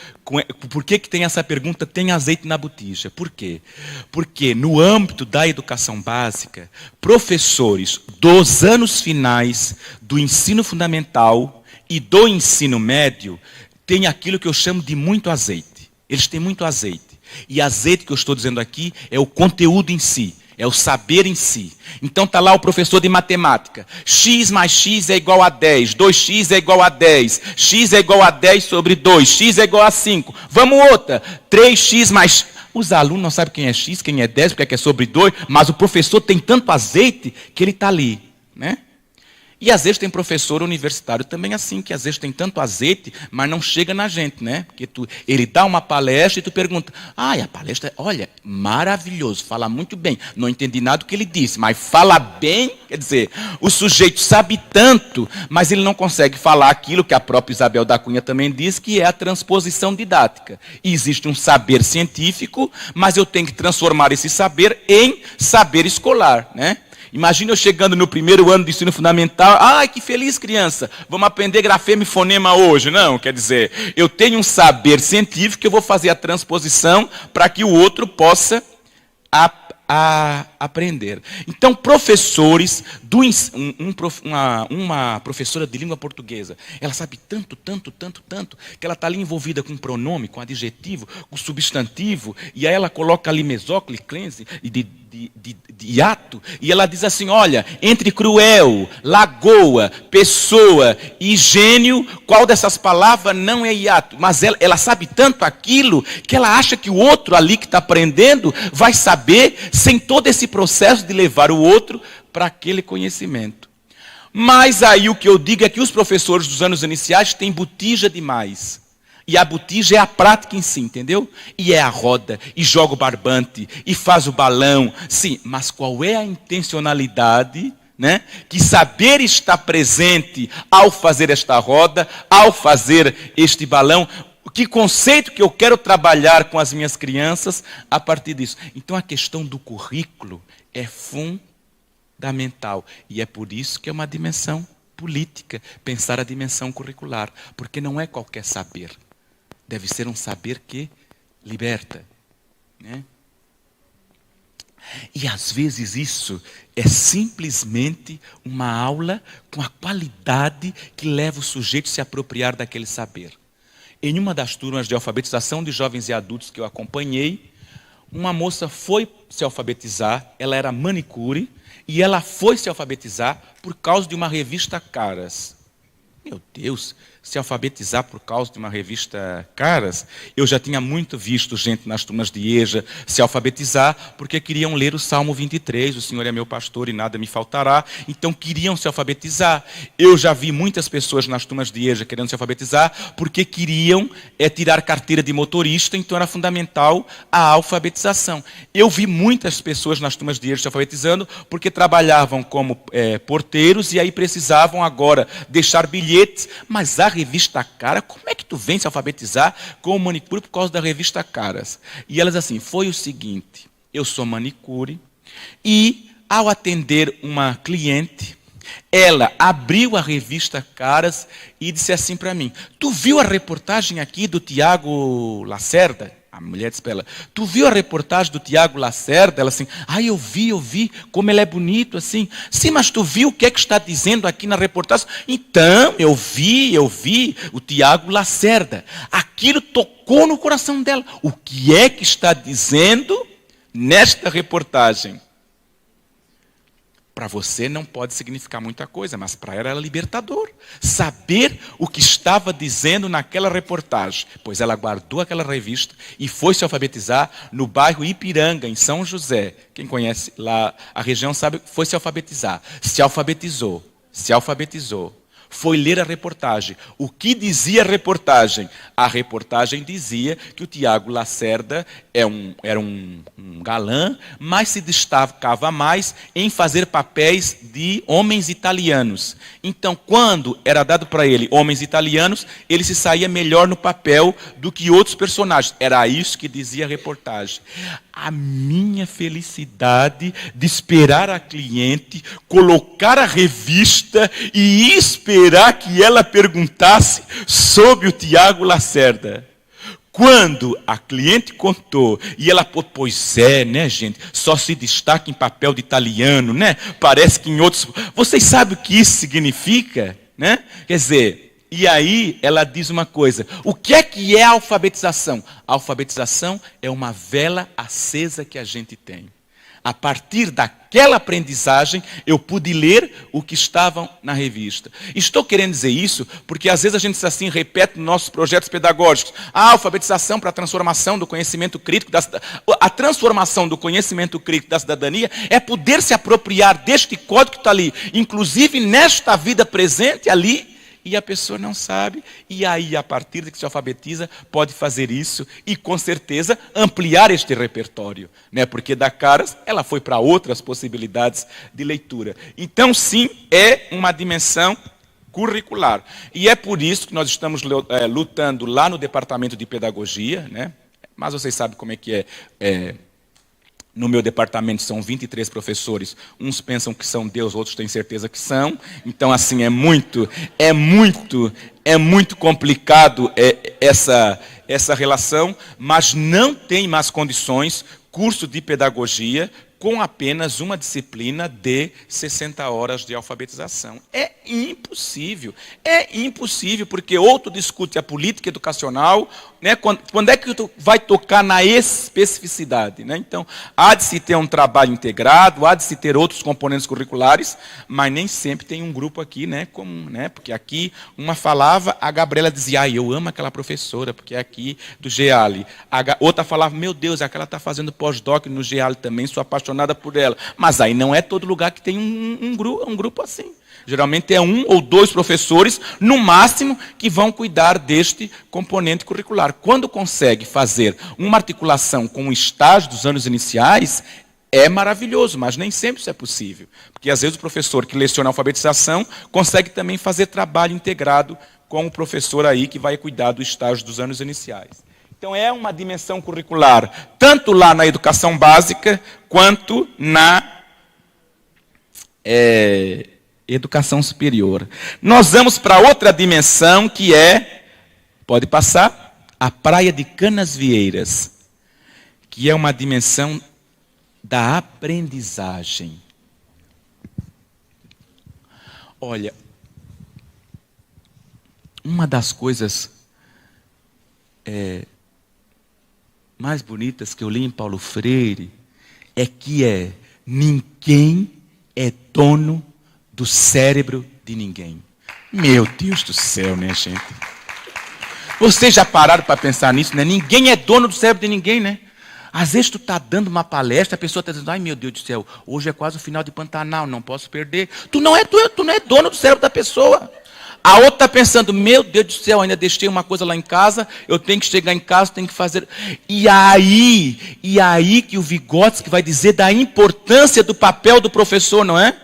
Por que tem essa pergunta, tem azeite na botija? Por quê? Porque no âmbito da educação básica, professores dos anos finais do ensino fundamental e do ensino médio têm aquilo que eu chamo de muito azeite. Eles têm muito azeite. E azeite que eu estou dizendo aqui é o conteúdo em si. É o saber em si. Então está lá o professor de matemática. X mais x é igual a 10. 2x é igual a 10. X é igual a 10 sobre 2. X é igual a 5. Vamos outra. 3x mais... Os alunos não sabem quem é x, quem é 10, porque é sobre 2. Mas o professor tem tanto azeite que ele está ali, né? E às vezes tem professor universitário também assim, que às vezes tem tanto azeite, mas não chega na gente, né? Porque ele dá uma palestra e tu pergunta, a palestra, olha, maravilhoso, fala muito bem. Não entendi nada do que ele disse, mas fala bem, quer dizer, o sujeito sabe tanto, mas ele não consegue falar aquilo que a própria Isabel da Cunha também diz, que é a transposição didática. E existe um saber científico, mas eu tenho que transformar esse saber em saber escolar, né? Imagina eu chegando no primeiro ano do ensino fundamental, ai que feliz criança, vamos aprender grafema e fonema hoje. Não, quer dizer, eu tenho um saber científico que eu vou fazer a transposição para que o outro possa aprender. Então, professores, uma professora de língua portuguesa, ela sabe tanto, que ela está ali envolvida com pronome, com adjetivo, com substantivo, e aí ela coloca ali mesóclise, clense, de ato, e ela diz assim, olha, entre cruel, lagoa, pessoa e gênio, qual dessas palavras não é hiato? Mas ela sabe tanto aquilo, que ela acha que o outro ali que está aprendendo, vai saber, sem todo esse processo de levar o outro para aquele conhecimento. Mas aí o que eu digo é que os professores dos anos iniciais têm botija demais. E a botija é a prática em si, entendeu? E é a roda, e joga o barbante, e faz o balão. Sim, mas qual é a intencionalidade, né? Que saber está presente ao fazer esta roda, ao fazer este balão. Que conceito que eu quero trabalhar com as minhas crianças a partir disso. Então a questão do currículo é fundamental. E é por isso que é uma dimensão política, pensar a dimensão curricular. Porque não é qualquer saber. Deve ser um saber que liberta, né? E às vezes isso é simplesmente uma aula com a qualidade que leva o sujeito a se apropriar daquele saber. Em uma das turmas de alfabetização de jovens e adultos que eu acompanhei, uma moça foi se alfabetizar, ela era manicure, e ela foi se alfabetizar por causa de uma revista Caras. Meu Deus, se alfabetizar por causa de uma revista Caras? Eu já tinha muito visto gente nas turmas de EJA se alfabetizar porque queriam ler o Salmo 23, o Senhor é meu pastor e nada me faltará, então queriam se alfabetizar. Eu já vi muitas pessoas nas turmas de EJA querendo se alfabetizar porque queriam tirar carteira de motorista, então era fundamental a alfabetização. Eu vi muitas pessoas nas turmas de EJA se alfabetizando porque trabalhavam como porteiros e aí precisavam agora deixar bilhetes, mas a revista Cara, como é que tu vem se alfabetizar com manicure por causa da revista Caras? E elas assim, foi o seguinte, eu sou manicure e ao atender uma cliente, ela abriu a revista Caras e disse assim para mim, tu viu a reportagem aqui do Tiago Lacerda? A mulher disse para ela, tu viu a reportagem do Tiago Lacerda? Ela assim, eu vi, como ele é bonito assim. Sim, mas tu viu o que é que está dizendo aqui na reportagem? Então, eu vi o Tiago Lacerda. Aquilo tocou no coração dela. O que é que está dizendo nesta reportagem? Para você não pode significar muita coisa, mas para ela era libertador. Saber o que estava dizendo naquela reportagem. Pois ela guardou aquela revista e foi se alfabetizar no bairro Ipiranga, em São José. Quem conhece lá a região sabe, foi se alfabetizar. Se alfabetizou. Foi ler a reportagem. O que dizia a reportagem? A reportagem dizia que o Tiago Lacerda era um galã, mas se destacava mais em fazer papéis de homens italianos. Então, quando era dado para ele homens italianos, ele se saía melhor no papel do que outros personagens. Era isso que dizia a reportagem. A minha felicidade de esperar a cliente, colocar a revista e esperar que ela perguntasse sobre o Tiago Lacerda. Quando a cliente contou, e ela, pois é, né, gente, só se destaca em papel de italiano, né? Parece que em outros... Vocês sabem o que isso significa, né? Quer dizer... E aí ela diz uma coisa, o que é a alfabetização? A alfabetização é uma vela acesa que a gente tem. A partir daquela aprendizagem, eu pude ler o que estava na revista. Estou querendo dizer isso porque às vezes a gente assim repete nos nossos projetos pedagógicos. A alfabetização para a transformação do conhecimento crítico, a transformação do conhecimento crítico da cidadania é poder se apropriar deste código que está ali, inclusive nesta vida presente ali, e a pessoa não sabe, e aí, a partir de que se alfabetiza, pode fazer isso e, com certeza, ampliar este repertório. Né? Porque da Caras, ela foi para outras possibilidades de leitura. Então, sim, é uma dimensão curricular. E é por isso que nós estamos lutando lá no Departamento de Pedagogia, né? Mas vocês sabem como é que é. No meu departamento são 23 professores, uns pensam que são Deus, outros têm certeza que são. Então, assim, é muito complicado essa relação, mas não tem mais condições, curso de pedagogia, com apenas uma disciplina de 60 horas de alfabetização. É impossível, porque ou tu discute a política educacional, né, quando é que tu vai tocar na especificidade? Né? Então, há de se ter um trabalho integrado, há de se ter outros componentes curriculares, mas nem sempre tem um grupo aqui, né, porque aqui uma falava, a Gabriela dizia, eu amo aquela professora, porque é aqui do GEALI. Outra falava, meu Deus, aquela está fazendo pós-doc no GEALI também, sou apaixonada por ela. Mas aí não é todo lugar que tem um grupo assim. Geralmente é 1 ou 2 professores, no máximo, que vão cuidar deste componente curricular. Quando consegue fazer uma articulação com o estágio dos anos iniciais, é maravilhoso, mas nem sempre isso é possível. Porque às vezes o professor que leciona a alfabetização consegue também fazer trabalho integrado com o professor aí que vai cuidar do estágio dos anos iniciais. Então é uma dimensão curricular, tanto lá na educação básica, quanto na educação superior. Nós vamos para outra dimensão que pode passar, a Praia de Canasvieiras, que é uma dimensão da aprendizagem. Olha, uma das coisas mais bonitas que eu li em Paulo Freire é que ninguém é dono do cérebro de ninguém. Meu Deus do céu, né, gente? Vocês já pararam para pensar nisso, né? Ninguém é dono do cérebro de ninguém, né? Às vezes tu está dando uma palestra, a pessoa está dizendo, ai meu Deus do céu, hoje é quase o final de Pantanal, não posso perder. Tu não é dono do cérebro da pessoa. A outra está pensando, meu Deus do céu, ainda deixei uma coisa lá em casa, eu tenho que chegar em casa, tenho que fazer. E aí que o Vygotsky vai dizer da importância do papel do professor, não é?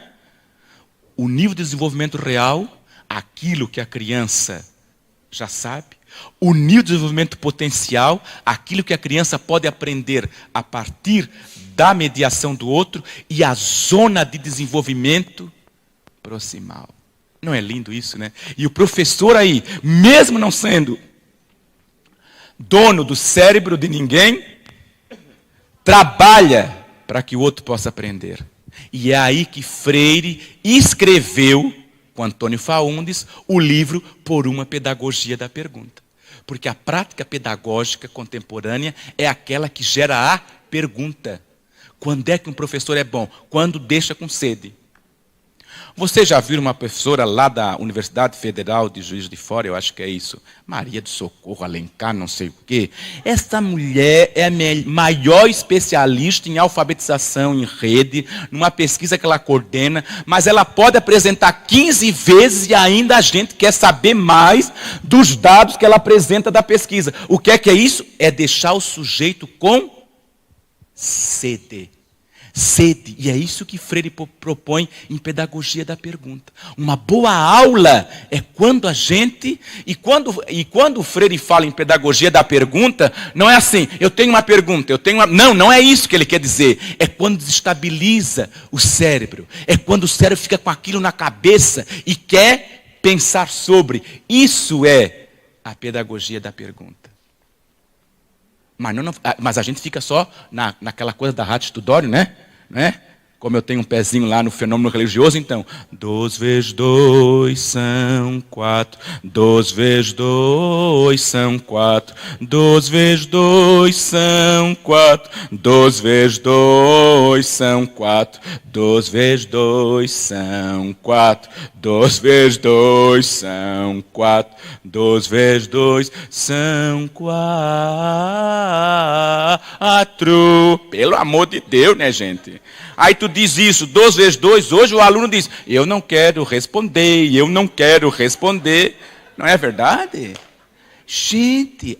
O nível de desenvolvimento real, aquilo que a criança já sabe. O nível de desenvolvimento potencial, aquilo que a criança pode aprender a partir da mediação do outro. E a zona de desenvolvimento proximal. Não é lindo isso, né? E o professor aí, mesmo não sendo dono do cérebro de ninguém, trabalha para que o outro possa aprender. E é aí que Freire escreveu, com Antônio Faundes, o livro Por uma Pedagogia da Pergunta. Porque a prática pedagógica contemporânea é aquela que gera a pergunta. Quando é que um professor é bom? Quando deixa com sede. Você já viu uma professora lá da Universidade Federal de Juiz de Fora, eu acho que é isso, Maria do Socorro Alencar, não sei o quê. Essa mulher é a maior especialista em alfabetização em rede, numa pesquisa que ela coordena, mas ela pode apresentar 15 vezes e ainda a gente quer saber mais dos dados que ela apresenta da pesquisa. O que é isso? É deixar o sujeito com sede. Sede, e é isso que Freire propõe em Pedagogia da Pergunta. Uma boa aula é quando a gente, e quando Freire fala em Pedagogia da Pergunta, não é assim, eu tenho uma pergunta, não é isso que ele quer dizer. É quando desestabiliza o cérebro, é quando o cérebro fica com aquilo na cabeça e quer pensar sobre. Isso é a Pedagogia da Pergunta. Mas a gente fica só naquela coisa da Rádio Tudório, né? Como eu tenho um pezinho lá no fenômeno religioso, então, 2 vezes 2 são 4, 2 vezes 2 são 4, 2 vezes 2 são 4, 2 vezes 2 são 4, 2 vezes 2 são 4, 2 vezes 2 são 4, 2 vezes 2 são 4. Pelo amor de Deus, né, gente? Aí tu diz isso, 2 vezes 2, hoje o aluno diz, eu não quero responder. Não é verdade? Gente,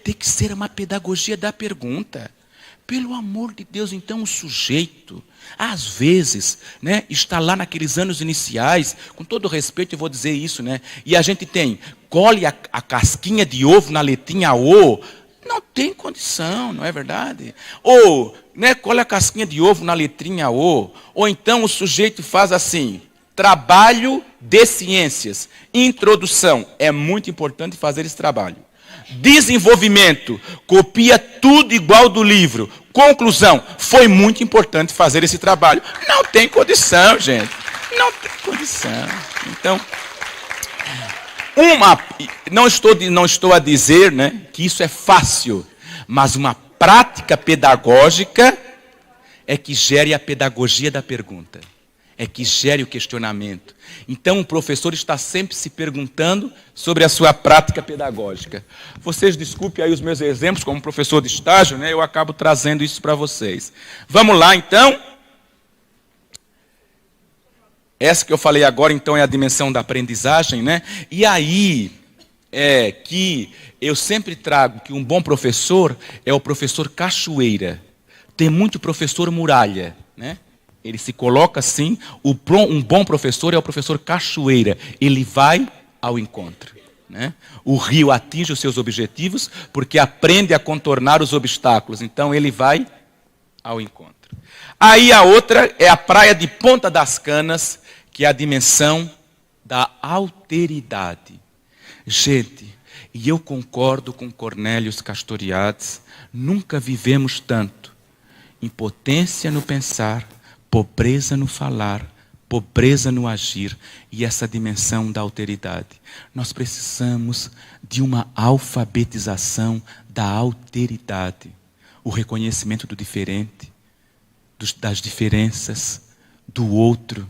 tem que ser uma pedagogia da pergunta. Pelo amor de Deus, então o sujeito, às vezes, né, está lá naqueles anos iniciais, com todo respeito eu vou dizer isso, né? E a gente colhe a casquinha de ovo na letrinha O, não tem condição, não é verdade? Ou, né, colhe a casquinha de ovo na letrinha O, ou então o sujeito faz assim, trabalho de ciências, introdução, é muito importante fazer esse trabalho. Desenvolvimento, copia tudo igual do livro. Conclusão, foi muito importante fazer esse trabalho. Não tem condição, gente. Não tem condição. Então, não estou a dizer, né, que isso é fácil, mas uma prática pedagógica é que gere a pedagogia da pergunta, é que gere o questionamento. Então o professor está sempre se perguntando sobre a sua prática pedagógica. Vocês desculpem aí os meus exemplos, como professor de estágio, né, eu acabo trazendo isso para vocês. Vamos lá então. Essa que eu falei agora, então, é a dimensão da aprendizagem, né? E aí é que eu sempre trago que um bom professor é o professor cachoeira. Tem muito professor muralha, né? Ele se coloca assim, um bom professor é o professor cachoeira. Ele vai ao encontro, né? O rio atinge os seus objetivos porque aprende a contornar os obstáculos. Então, ele vai ao encontro. Aí a outra é a praia de Ponta das Canas, que é a dimensão da alteridade. Gente, e eu concordo com Cornélios Castoriadis, nunca vivemos tanto impotência no pensar, pobreza no falar, pobreza no agir e essa dimensão da alteridade. Nós precisamos de uma alfabetização da alteridade, o reconhecimento do diferente, das diferenças, do outro.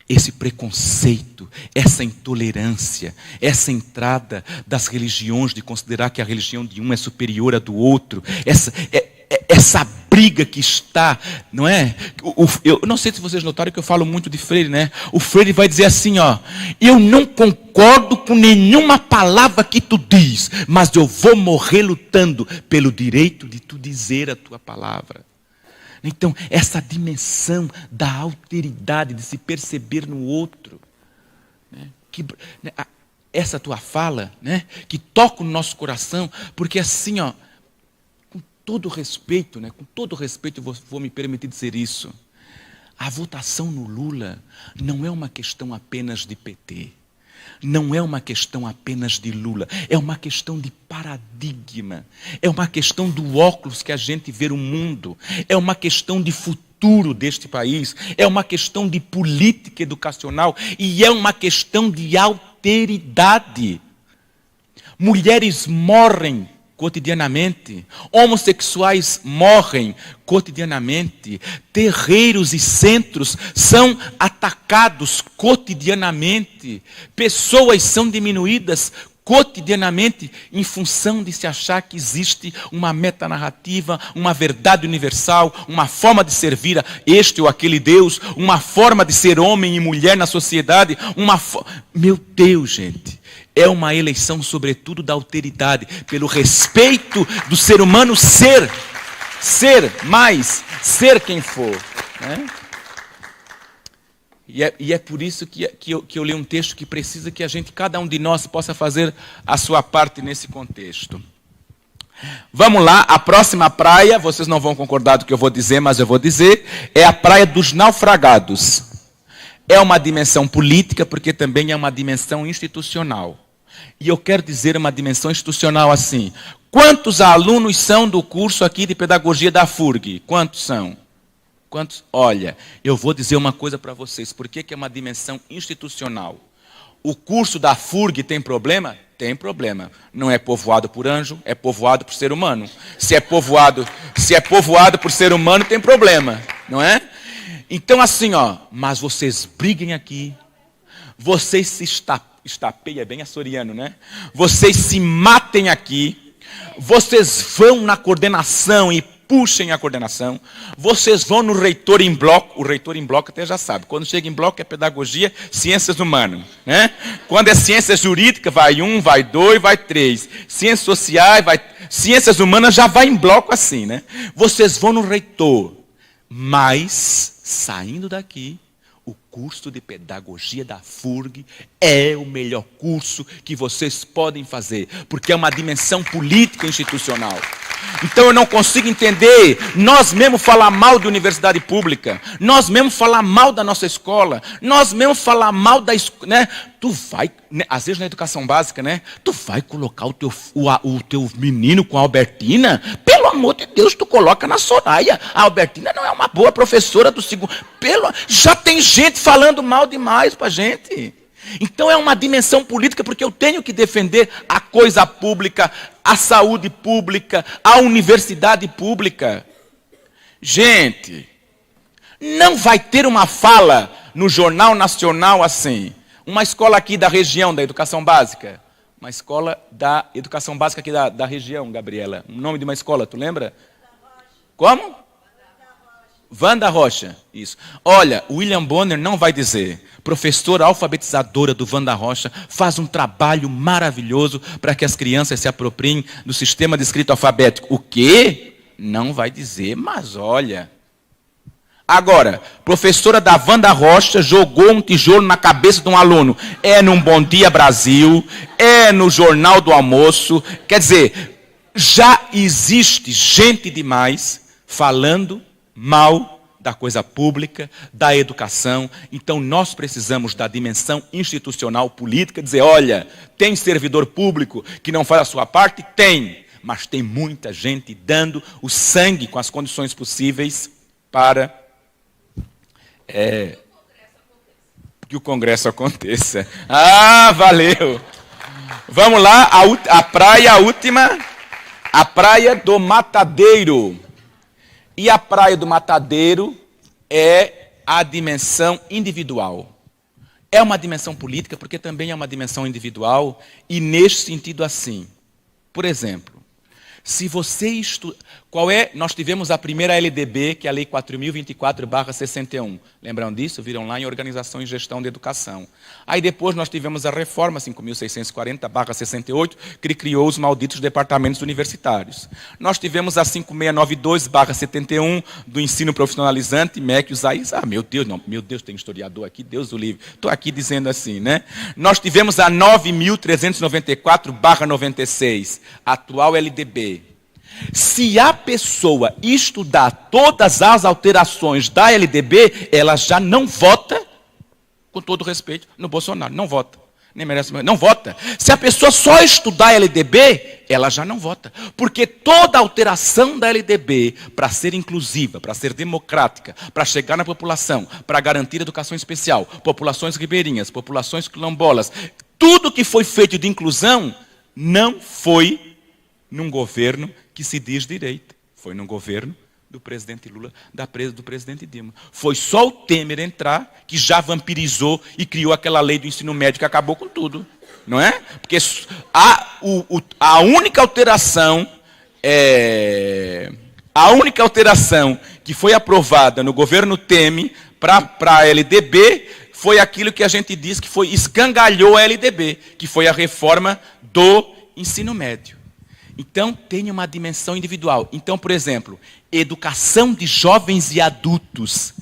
Esse preconceito, essa intolerância, essa entrada das religiões de considerar que a religião de um é superior à do outro, essa briga que está, não é? Eu não sei se vocês notaram que eu falo muito de Freire, né? O Freire vai dizer assim, ó, eu não concordo com nenhuma palavra que tu diz, mas eu vou morrer lutando pelo direito de tu dizer a tua palavra. Então, essa dimensão da alteridade, de se perceber no outro, né? Essa tua fala, né? Que toca no nosso coração, porque assim, ó, com todo respeito, né? Com todo respeito, eu vou me permitir dizer isso. A votação no Lula não é uma questão apenas de PT. Não é uma questão apenas de Lula, é uma questão de paradigma, é uma questão do óculos que a gente vê o mundo, é uma questão de futuro deste país, é uma questão de política educacional e é uma questão de alteridade. Mulheres morrem cotidianamente, homossexuais morrem cotidianamente, terreiros e centros são atacados cotidianamente, pessoas são diminuídas cotidianamente em função de se achar que existe uma metanarrativa, uma verdade universal, uma forma de servir a este ou aquele Deus, uma forma de ser homem e mulher na sociedade, Meu Deus, gente! É uma eleição, sobretudo, da alteridade, pelo respeito do ser humano ser quem for. Né? E é por isso que eu li um texto que precisa que cada um de nós possa fazer a sua parte nesse contexto. Vamos lá, a próxima praia, vocês não vão concordar com o que eu vou dizer, mas eu vou dizer, é a praia dos naufragados. É uma dimensão política, porque também é uma dimensão institucional. E eu quero dizer uma dimensão institucional assim. Quantos alunos são do curso aqui de pedagogia da FURG? Quantos são? Quantos? Olha, eu vou dizer uma coisa para vocês. Por que é uma dimensão institucional? O curso da FURG tem problema? Tem problema. Não é povoado por anjo, é povoado por ser humano. Se é povoado por ser humano, tem problema. Não é? Então assim, ó, mas vocês briguem aqui. Vocês se estapeia bem açoriano, né? Vocês se matem aqui, vocês vão na coordenação e puxem a coordenação, vocês vão no reitor em bloco, o reitor em bloco até já sabe, quando chega em bloco é pedagogia, ciências humanas, né? Quando é ciência jurídica, vai 1, vai 2, vai 3, ciências sociais, ciências humanas já vai em bloco assim, né? Vocês vão no reitor, mas saindo daqui, o curso de pedagogia da FURG é o melhor curso que vocês podem fazer, porque é uma dimensão política institucional. Então eu não consigo entender, nós mesmos falar mal de universidade pública, nós mesmos falar mal da nossa escola, nós mesmos falar mal da escola, né? Tu vai, né? Às vezes na educação básica, né? Tu vai colocar o teu menino com a Albertina? Pelo amor de Deus, tu coloca na Soraya. A Albertina não é uma boa professora do segundo. Já tem gente falando mal demais pra gente. Então é uma dimensão política, porque eu tenho que defender a coisa pública, a saúde pública, a universidade pública. Gente, não vai ter uma fala no Jornal Nacional assim. Uma escola aqui da região da educação básica. Uma escola da educação básica aqui da região, Gabriela. O nome de uma escola, tu lembra? Como? Wanda Rocha, isso. Olha, o William Bonner não vai dizer. Professora alfabetizadora do Wanda Rocha faz um trabalho maravilhoso para que as crianças se apropriem do sistema de escrito alfabético. O quê? Não vai dizer, mas olha. Agora, professora da Wanda Rocha jogou um tijolo na cabeça de um aluno. É num Bom Dia Brasil, é no Jornal do Almoço. Quer dizer, já existe gente demais falando mal da coisa pública, da educação. Então nós precisamos da dimensão institucional política, dizer, olha, tem servidor público que não faz a sua parte? Tem. mas tem muita gente dando o sangue com as condições possíveis para que o Congresso aconteça. Ah, valeu! Vamos lá, a última, a Praia do Matadeiro. E a Praia do Matadeiro é a dimensão individual. É uma dimensão política, porque também é uma dimensão individual, e neste sentido assim. Por exemplo, se você nós tivemos a primeira LDB, que é a Lei 4.024/61. Lembram disso? Viram lá em Organização e Gestão de Educação. Aí depois nós tivemos a reforma 5.640/68, que criou os malditos departamentos universitários. Nós tivemos a 5.692/71 do ensino profissionalizante, MEC, USAIS. Ah, meu Deus, tem historiador aqui, Deus o livre. Estou aqui dizendo assim, né? Nós tivemos a 9.394/96, atual LDB. Se a pessoa estudar todas as alterações da LDB, ela já não vota, com todo respeito, no Bolsonaro. Não vota. Nem merece, não vota. Se a pessoa só estudar a LDB, ela já não vota. Porque toda alteração da LDB, para ser inclusiva, para ser democrática, para chegar na população, para garantir educação especial, populações ribeirinhas, populações quilombolas, tudo que foi feito de inclusão, não foi num governo que se diz direita. Foi num governo do presidente Lula, do presidente Dilma. Foi só o Temer entrar, que já vampirizou e criou aquela lei do ensino médio que acabou com tudo. Não é? Porque a única alteração que foi aprovada no governo Temer para a LDB foi aquilo que a gente diz que escangalhou a LDB, que foi a reforma do ensino médio. Então, tem uma dimensão individual. Então, por exemplo, educação de jovens e adultos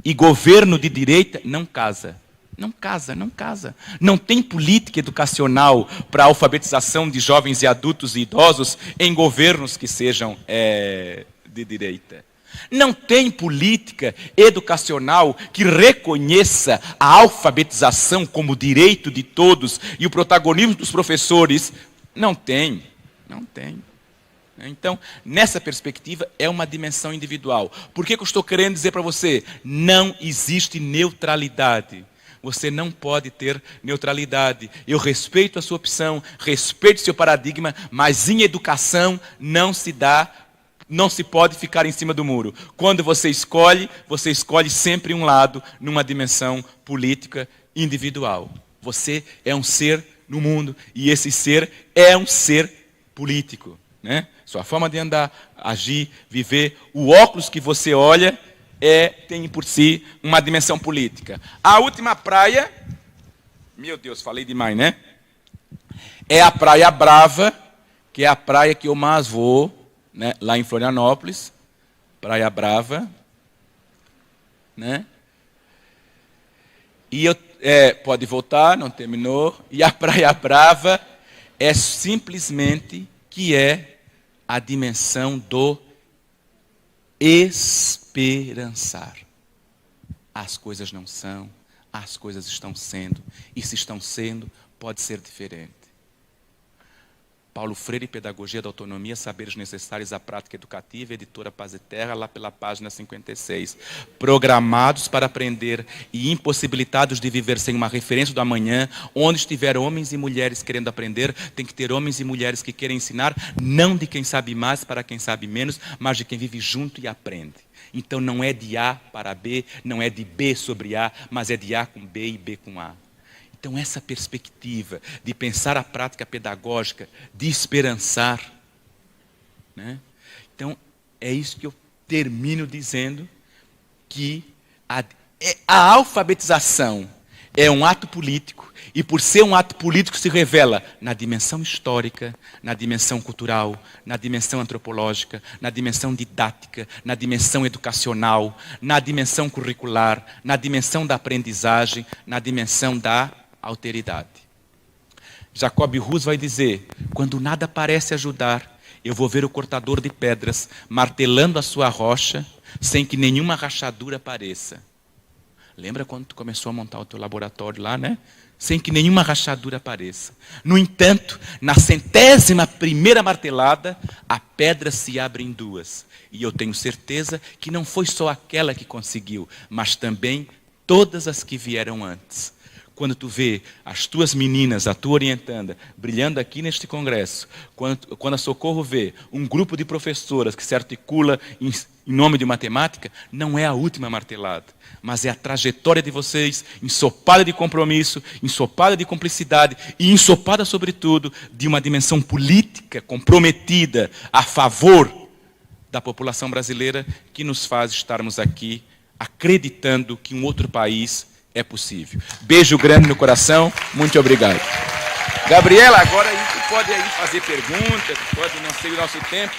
e governo de direita não casa. Não casa, não casa. Não tem política educacional para a alfabetização de jovens e adultos e idosos em governos que sejam de direita. Não tem política educacional que reconheça a alfabetização como direito de todos e o protagonismo dos professores. Não tem. Não tem. Então, nessa perspectiva, é uma dimensão individual. Por que eu estou querendo dizer para você? Não existe neutralidade. Você não pode ter neutralidade. Eu respeito a sua opção, respeito o seu paradigma, mas em educação não se pode ficar em cima do muro. Quando você escolhe sempre um lado numa dimensão política individual. Você é um ser no mundo e esse ser é um ser político, né? Sua forma de andar, agir, viver, o óculos que você olha tem por si uma dimensão política. A última praia, meu Deus, falei demais, né? É a Praia Brava, que é a praia que eu mais vou, né? Lá em Florianópolis, Praia Brava, né? E pode voltar, não terminou. E a Praia Brava é simplesmente que é a dimensão do esperançar. As coisas não são, as coisas estão sendo, e se estão sendo, pode ser diferente. Paulo Freire, Pedagogia da Autonomia, Saberes Necessários à Prática Educativa, editora Paz e Terra, lá pela página 56. Programados para aprender e impossibilitados de viver sem uma referência do amanhã, onde estiver homens e mulheres querendo aprender, tem que ter homens e mulheres que querem ensinar, não de quem sabe mais para quem sabe menos, mas de quem vive junto e aprende. Então não é de A para B, não é de B sobre A, mas é de A com B e B com A. Então, essa perspectiva de pensar a prática pedagógica, de esperançar, né? Então, é isso que eu termino dizendo, que a alfabetização é um ato político, e por ser um ato político se revela na dimensão histórica, na dimensão cultural, na dimensão antropológica, na dimensão didática, na dimensão educacional, na dimensão curricular, na dimensão da aprendizagem, na dimensão da alteridade. Jacob Rus vai dizer: quando nada parece ajudar, eu vou ver o cortador de pedras martelando a sua rocha sem que nenhuma rachadura apareça. Lembra quando tu começou a montar o teu laboratório lá, né? Sem que nenhuma rachadura apareça. No entanto, na 100ª martelada, a pedra se abre em duas. E eu tenho certeza que não foi só aquela que conseguiu, mas também todas as que vieram antes. Quando tu vê as tuas meninas, a tua orientanda, brilhando aqui neste congresso, quando a Socorro vê um grupo de professoras que se articula em nome de matemática, não é a última martelada, mas é a trajetória de vocês, ensopada de compromisso, ensopada de cumplicidade e ensopada, sobretudo, de uma dimensão política comprometida a favor da população brasileira, que nos faz estarmos aqui acreditando que um outro país é possível. Beijo grande no coração, muito obrigado. Gabriela, agora aí tu pode aí fazer perguntas, pode, não sei o nosso tempo.